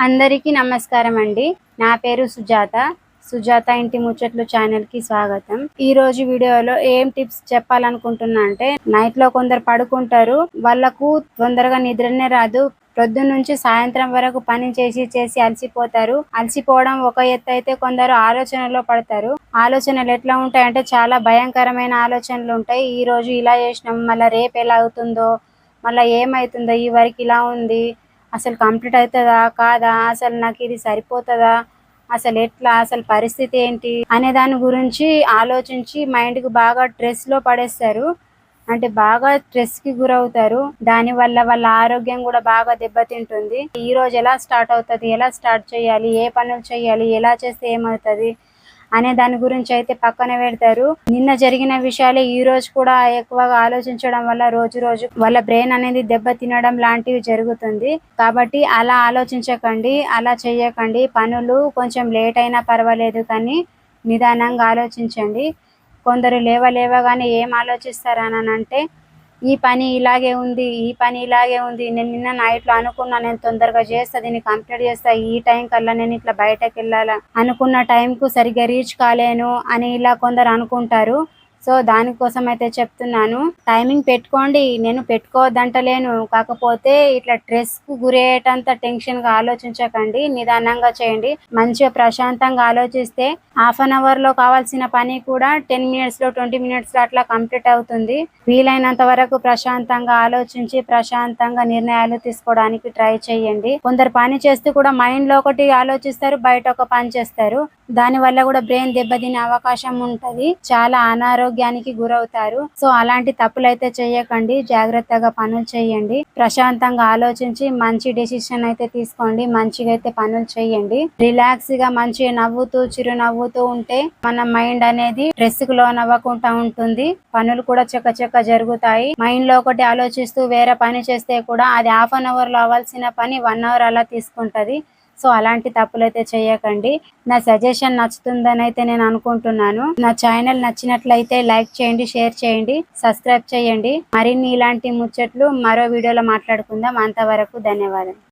అందరికీ నమస్కారం అండి. నా పేరు సుజాత. సుజాత ఇంటి ముచ్చట్లు ఛానల్‌కి స్వాగతం. ఈ రోజు వీడియోలో ఏం టిప్స్ చెప్పాలనుకుంటున్నా అంటే, నైట్‌లో కొందరు పడుకుంటారు. వాళ్ళకు తొందరగా నిద్రనే రాదు. పొద్దున్న నుంచి సాయంత్రం వరకు పని చేసి అలసిపోతారు. అలసిపోవడం ఒక ఎత్తైతే కొందరు ఆలోచనలో పడతారు. ఆలోచనలు ఎట్లా ఉంటాయంటే చాలా భయంకరమైన ఆలోచనలు ఉంటాయి. ఈ రోజు ఇలా చేసినాం, మళ్ళా రేపు ఎలా అవుతుందో, మళ్ళా ఏమైతుందో, ఈ వర్క్ ఇలా ఉంది, అసలు కంప్లీట్ అవుతుందా కాదా, అసలు నాకు ఇది సరిపోతుందా, అసలు ఎట్లా, అసలు పరిస్థితి ఏంటి అనే దాని గురించి ఆలోచించి మైండ్కి బాగా స్ట్రెస్లో పడేస్తారు. అంటే బాగా స్ట్రెస్కి గురవుతారు. దానివల్ల వాళ్ళ ఆరోగ్యం కూడా బాగా దెబ్బతింటుంది. ఈ రోజు ఎలా స్టార్ట్ అవుతుంది, ఎలా స్టార్ట్ చేయాలి, ఏ పనులు చేయాలి, ఎలా చేస్తే ఏమవుతుంది అనే దాని గురించి అయితే పక్కన పెడతారు. నిన్న జరిగిన విషయాలే ఈ రోజు కూడా ఎక్కువగా ఆలోచించడం వల్ల రోజు వాళ్ళ బ్రెయిన్ అనేది దెబ్బ తినడం లాంటివి జరుగుతుంది. కాబట్టి అలా ఆలోచించకండి, అలా చేయకండి. పనులు కొంచెం లేట్ అయినా పర్వాలేదు, కానీ నిదానంగా ఆలోచించండి. కొందరు లేవగానే ఏం ఆలోచిస్తారనంటే, ఈ పని ఇలాగే ఉంది, ఈ పని ఇలాగే ఉంది, నేను నిన్న నైట్లో అనుకున్నా నేను తొందరగా చేస్తా, దీన్ని కంప్లీట్ చేస్తా, ఈ టైం కల్లా నేను ఇట్లా బయటకు వెళ్ళాలా, అనుకున్న టైంకు సరిగ్గా రీచ్ కాలేను అని ఇలా కొందరు అనుకుంటారు. సో దానికోసం అయితే చెప్తున్నాను, టైమింగ్ పెట్టుకోండి. నేను పెట్టుకోవద్దంటలేను, కాకపోతే ఇట్లా స్ట్రెస్కు గురయ్యేటంత టెన్షన్గా ఆలోచించకండి. నిదానంగా చేయండి. మంచిగా ప్రశాంతంగా ఆలోచిస్తే హాఫ్-అన్-అవర్లో కావాల్సిన పని కూడా 10 మినిట్స్లో 20 మినిట్స్లో అట్లా కంప్లీట్ అవుతుంది. వీలైనంత వరకు ప్రశాంతంగా ఆలోచించి ప్రశాంతంగా నిర్ణయాలు తీసుకోవడానికి ట్రై చేయండి. కొందరు పని చేస్తూ కూడా మైండ్లో ఒకటి ఆలోచిస్తారు, బయట ఒక పని చేస్తారు. దానివల్ల కూడా బ్రెయిన్ దెబ్బతినే అవకాశం ఉంటది. చాలా అనారోగ్యానికి గురవుతారు. సో అలాంటి తప్పులైతే చేయకండి. జాగ్రత్తగా పనులు చేయండి. ప్రశాంతంగా ఆలోచించి మంచి డెసిషన్ అయితే తీసుకోండి. మంచిగా అయితే పనులు చేయండి. రిలాక్స్ గా మంచిగా నవ్వుతూ చిరునవ్వుతూ ఉంటే మన మైండ్ అనేది స్ట్రెస్ కు లోనవ్వకుండా ఉంటుంది. పనులు కూడా చకచక జరుగుతాయి. మైండ్ లో ఒకటి ఆలోచిస్తూ వేరే పని చేస్తే కూడా అది హాఫ్-అన్-అవర్ లో అవ్వాల్సిన పని 1 అవర్ అలా తీసుకుంటది. సో అలాంటి తప్పులైతే చేయకండి. నా సజెషన్ నచ్చుతుందని అయితే నేను అనుకుంటున్నాను. నా ఛానల్ నచ్చినట్లయితే లైక్ చేయండి, షేర్ చేయండి, సబ్స్క్రైబ్ చేయండి. మరిన్ని ఇలాంటి ముచ్చట్లు మరో వీడియోలో మాట్లాడుకుందాం. అంతవరకు ధన్యవాదాలు.